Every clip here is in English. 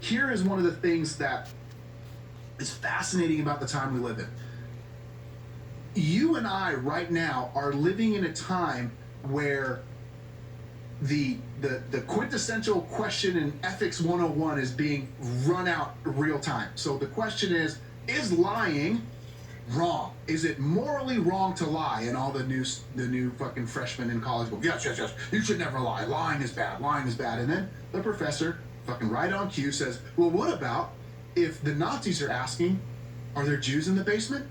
here is one of the things that is fascinating about the time we live in. You and I right now are living in a time where the quintessential question in ethics 101 is being run out real time. So the question is lying wrong? Is it morally wrong to lie? And all the new fucking freshmen in college go, yes, you should never lie. Lying is bad. And then the professor, fucking right on cue, says, well, what about if the Nazis are asking, are there Jews in the basement?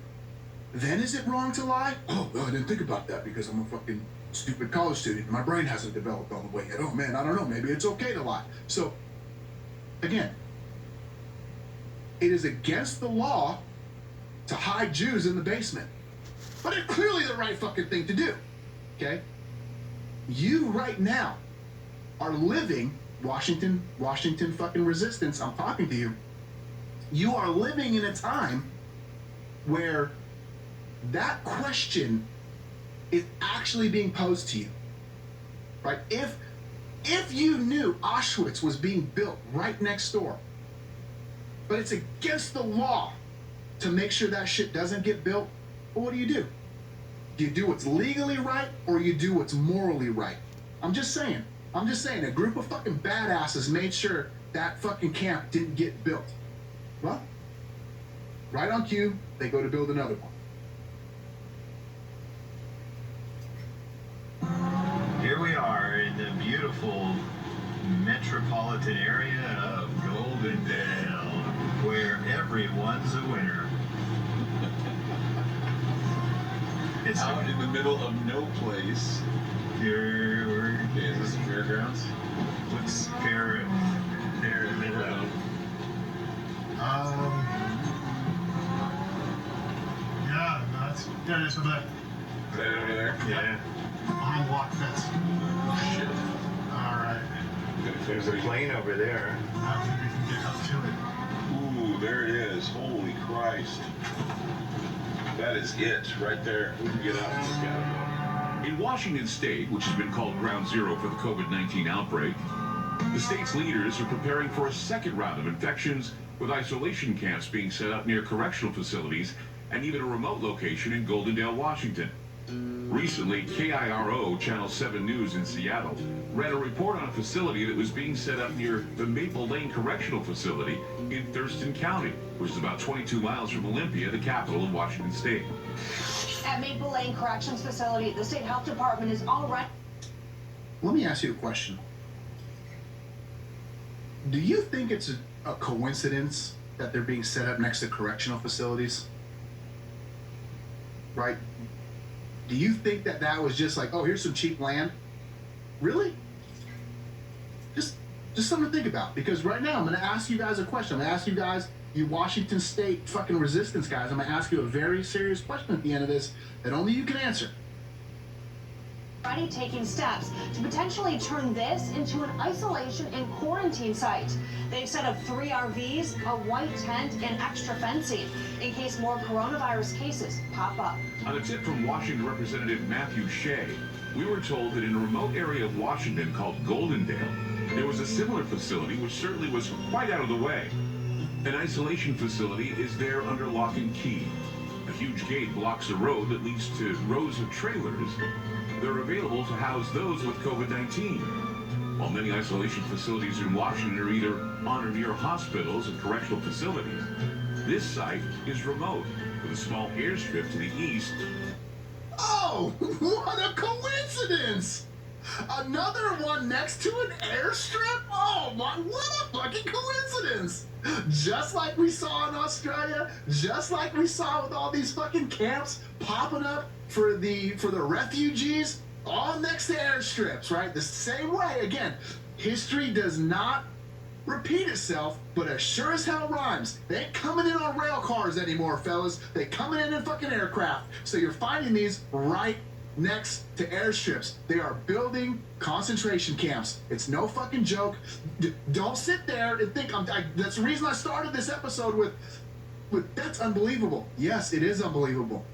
Then is it wrong to lie? Oh, I didn't think about that because I'm a fucking stupid college student. My brain hasn't developed all the way yet. Oh man, I don't know. Maybe it's okay to lie. So, again, it is against the law to hide Jews in the basement. But it's clearly the right fucking thing to do. Okay? You right now are living, Washington fucking resistance, I'm talking to you. You are living in a time where that question is actually being posed to you. Right? If you knew Auschwitz was being built right next door, but it's against the law to make sure that shit doesn't get built, well, what do? Do you do what's legally right or you do what's morally right? I'm just saying, a group of fucking badasses made sure that fucking camp didn't get built. Well, right on cue, they go to build another one. Here we are in the beautiful metropolitan area of Goldendale, where everyone's a winner. It's out in the middle of no place. Here, okay, is this the fairgrounds? What's fair in the middle? Yeah, there it is over there. Right over there? Yeah. Behind the lock fence. Oh, shit. Alright. There's a plane over there. I think we can get up to it. Ooh, there it is. Holy Christ. That is it right there. We can get out and look at it. In Washington State, which has been called ground zero for the COVID-19 outbreak, the state's leaders are preparing for a second round of infections, with isolation camps being set up near correctional facilities and even a remote location in Goldendale, Washington. Recently, KIRO, Channel 7 News in Seattle, ran a report on a facility that was being set up near the Maple Lane Correctional Facility in Thurston County, which is about 22 miles from Olympia, the capital of Washington State. At Maple Lane Corrections Facility, the state health department is already... Let me ask you a question. Do you think it's a coincidence that they're being set up next to correctional facilities? Right? Do you think that was just like, oh, here's some cheap land? Really? Just something to think about. Because right now, I'm going to ask you guys a question. I'm going to ask you guys, you Washington State fucking resistance guys, I'm going to ask you a very serious question at the end of this that only you can answer. Already taking steps to potentially turn this into an isolation and quarantine site. They've set up 3 RVs, a white tent, and extra fencing in case more coronavirus cases pop up. On a tip from Washington Representative Matthew Shea, we were told that in a remote area of Washington called Goldendale, there was a similar facility which certainly was quite out of the way. An isolation facility is there under lock and key. A huge gate blocks the road that leads to rows of trailers. They're available to house those with COVID-19. While many isolation facilities in Washington are either on or near hospitals and correctional facilities, this site is remote, with a small airstrip to the east. Oh, what a coincidence! Another one next to an airstrip? Oh my, what a fucking coincidence! Just like we saw in Australia, just like we saw with all these fucking camps popping up for the refugees, all next to airstrips, right? The same way. Again, history does not repeat itself, but as sure as hell rhymes. They ain't coming in on rail cars anymore, fellas. They coming in fucking aircraft. So you're finding these right next to airstrips. They are building concentration camps. It's no fucking joke. Don't sit there and think that's the reason I started this episode with that's unbelievable. Yes, it is unbelievable.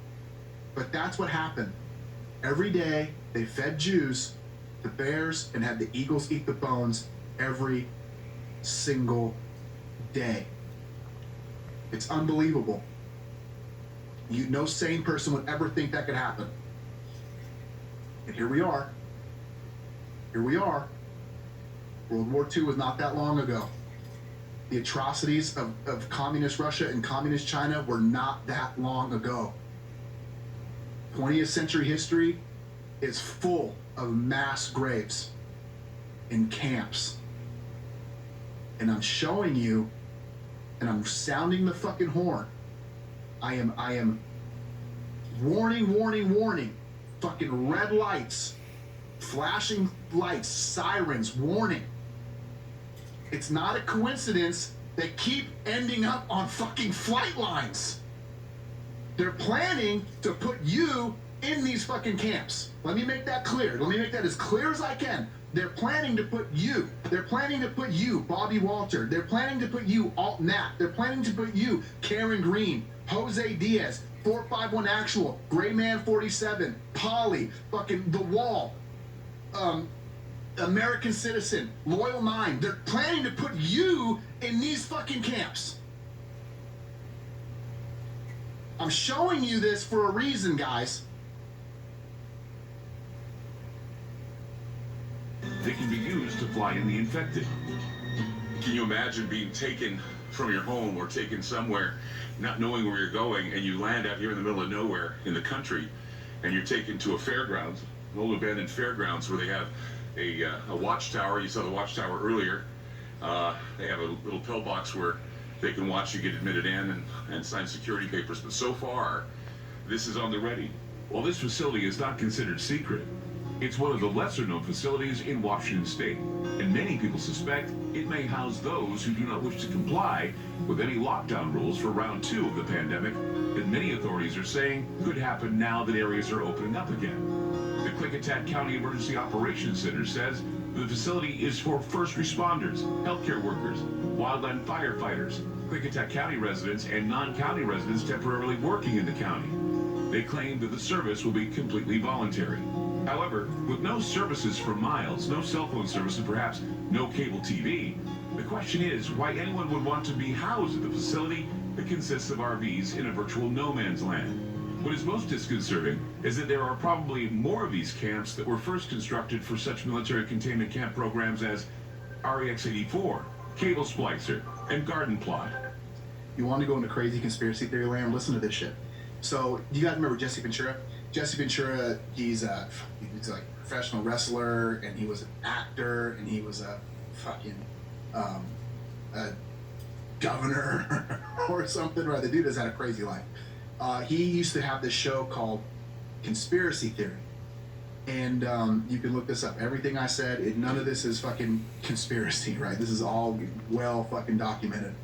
But that's what happened. Every day they fed Jews the bears and had the eagles eat the bones every single day. It's unbelievable. No sane person would ever think that could happen. And here we are. Here we are. World War II was not that long ago. The atrocities of communist Russia and communist China were not that long ago. 20th century history is full of mass graves in camps. And I'm showing you, and I'm sounding the fucking horn. I am warning, warning, warning. Fucking red lights, flashing lights, sirens, warning. It's not a coincidence they keep ending up on fucking flight lines. They're planning to put you in these fucking camps. Let me make that clear. Let me make that as clear as I can. They're planning to put you. They're planning to put you, Bobby Walter. They're planning to put you, Alt Nat. They're planning to put you, Karen Green, Jose Diaz, 451 Actual, Gray Man 47, Polly, fucking The Wall, American Citizen, Loyal 9. They're planning to put you in these fucking camps. I'm showing you this for a reason, guys. They can be used to fly in the infected. Can you imagine being taken from your home or taken somewhere, not knowing where you're going, and you land out here in the middle of nowhere in the country, and you're taken to a fairgrounds, an old abandoned fairgrounds where they have a watchtower. You saw the watchtower earlier. They have a little pillbox where they can watch you get admitted in and sign security papers. But so far, this is on the ready. While this facility is not considered secret, it's one of the lesser-known facilities in Washington state, and many people suspect it may house those who do not wish to comply with any lockdown rules for round 2 of the pandemic that many authorities are saying could happen now that areas are opening up again. The Klickitat County Emergency Operations Center says the facility is for first responders, healthcare workers, wildland firefighters, Klickitat County residents, and non-county residents temporarily working in the county. They claim that the service will be completely voluntary. However, with no services for miles, no cell phone service, and perhaps no cable TV, the question is why anyone would want to be housed at the facility that consists of RVs in a virtual no man's land. What is most disconcerting is that there are probably more of these camps that were first constructed for such military containment camp programs as REX-84, Cable Splicer, and Garden Plot. You want to go into crazy conspiracy theory land? Listen to this shit. So, do you guys remember Jesse Ventura? Jesse Ventura, he's like a professional wrestler, and he was an actor, and he was a fucking a governor or something, right? The dude has had a crazy life. He used to have this show called Conspiracy Theory. And you can look this up. Everything I said, none of this is fucking conspiracy, right? This is all well fucking documented.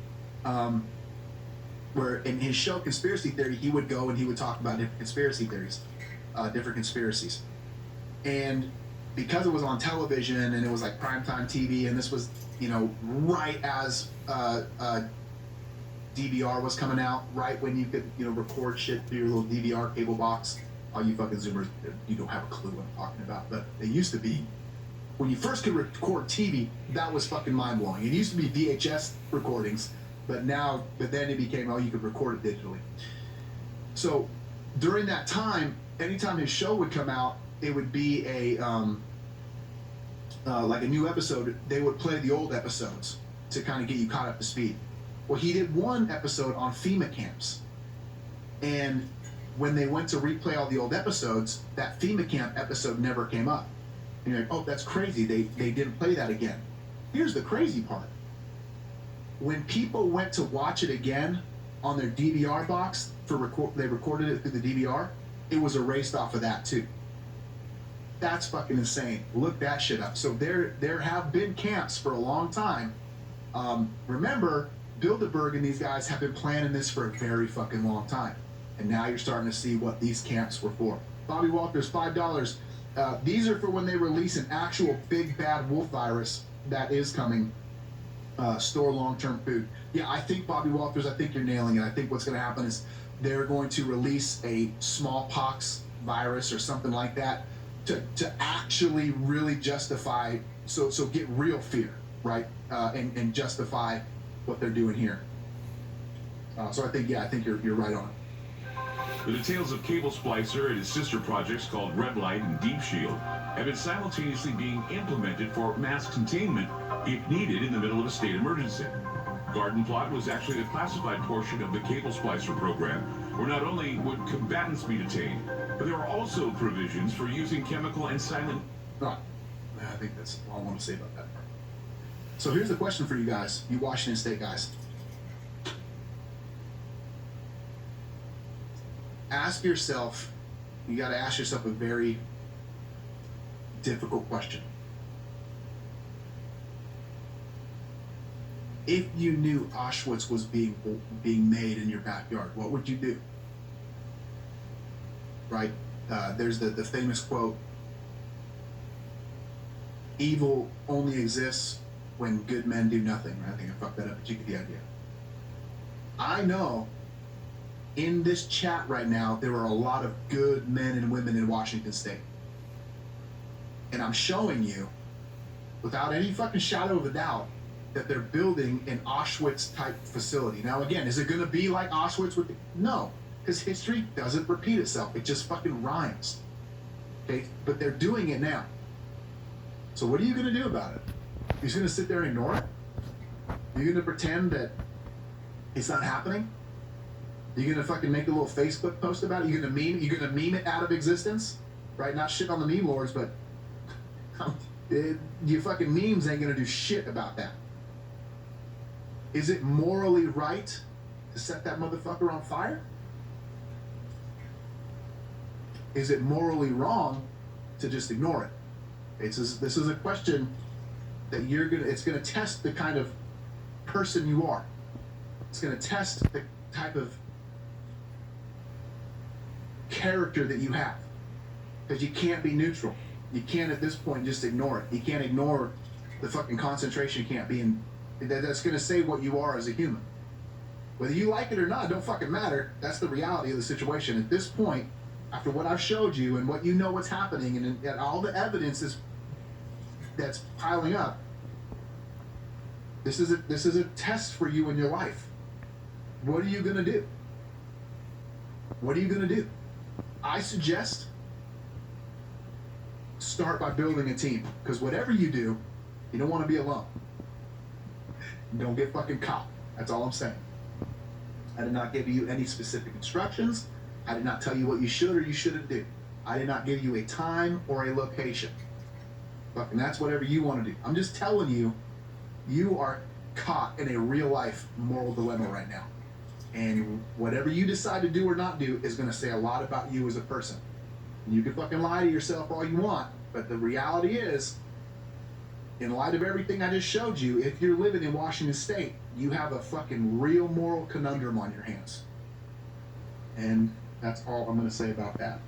Where in his show Conspiracy Theory, he would go and he would talk about different conspiracy theories, different conspiracies. And because it was on television and it was like primetime TV, and this was, right as DVR was coming out, right when you could, record shit through your little DVR cable box. All you fucking Zoomers, you don't have a clue what I'm talking about. But it used to be, when you first could record TV, that was fucking mind-blowing. It used to be VHS recordings, but then it became, you could record it digitally. So during that time, anytime his show would come out, it would be like a new episode. They would play the old episodes to kind of get you caught up to speed. Well, he did one episode on FEMA camps. And when they went to replay all the old episodes, that FEMA camp episode never came up. And you're like, oh, that's crazy. They didn't play that again. Here's the crazy part. When people went to watch it again on their DVR box, they recorded it through the DVR, it was erased off of that too. That's fucking insane. Look that shit up. So there have been camps for a long time. Remember, Bilderberg and these guys have been planning this for a very fucking long time. And now you're starting to see what these camps were for. Bobby Walters, $5. These are for when they release an actual big bad wolf virus that is coming. Store long-term food. Yeah, I think, Bobby Walters, I think you're nailing it. I think what's going to happen is they're going to release a smallpox virus or something like that to actually really justify, so get real fear, right? And justify what they're doing here. So I think you're right on. The details of Cable Splicer and his sister projects called Red Light and Deep Shield have been simultaneously being implemented for mass containment if needed in the middle of a state emergency. Garden Plot was actually the classified portion of the Cable Splicer program, where not only would combatants be detained, but there were also provisions for using chemical and silent... Right. I think that's all I want to say about that part. So here's the question for you guys, you Washington State guys. Ask yourself, you got to ask yourself a very difficult question. If you knew Auschwitz was being made in your backyard, what would you do? Right? There's the famous quote, evil only exists when good men do nothing. I think I fucked that up, but you get the idea. I know in this chat right now, there are a lot of good men and women in Washington State. And I'm showing you, without any fucking shadow of a doubt, that they're building an Auschwitz-type facility. Now, again, is it going to be like Auschwitz? No, because history doesn't repeat itself. It just fucking rhymes. Okay? But they're doing it now. So what are you going to do about it? You're just going to sit there and ignore it? You're going to pretend that it's not happening? You're going to fucking make a little Facebook post about it? You're going to meme it out of existence? Right? Not shit on the meme lords, but your fucking memes ain't going to do shit about that. Is it morally right to set that motherfucker on fire? Is it morally wrong to just ignore it? This is a question that it's gonna test the kind of person you are. It's gonna test the type of character that you have. Because you can't be neutral. You can't at this point just ignore it. You can't ignore the fucking concentration camp being, that's gonna say what you are as a human. Whether you like it or not, don't fucking matter. That's the reality of the situation. At this point, after what I've showed you and what you know what's happening and all the evidence that's piling up, this is a test for you in your life. What are you gonna do? What are you gonna do? I suggest start by building a team, because whatever you do, you don't want to be alone. Don't get fucking caught. That's all I'm saying. I did not give you any specific instructions. I did not tell you what you should or you shouldn't do. I did not give you a time or a location. Fucking that's whatever you want to do. I'm just telling you, you are caught in a real life moral dilemma right now. And whatever you decide to do or not do is going to say a lot about you as a person. And you can fucking lie to yourself all you want, but the reality is, in light of everything I just showed you, if you're living in Washington State, you have a fucking real moral conundrum on your hands. And that's all I'm going to say about that.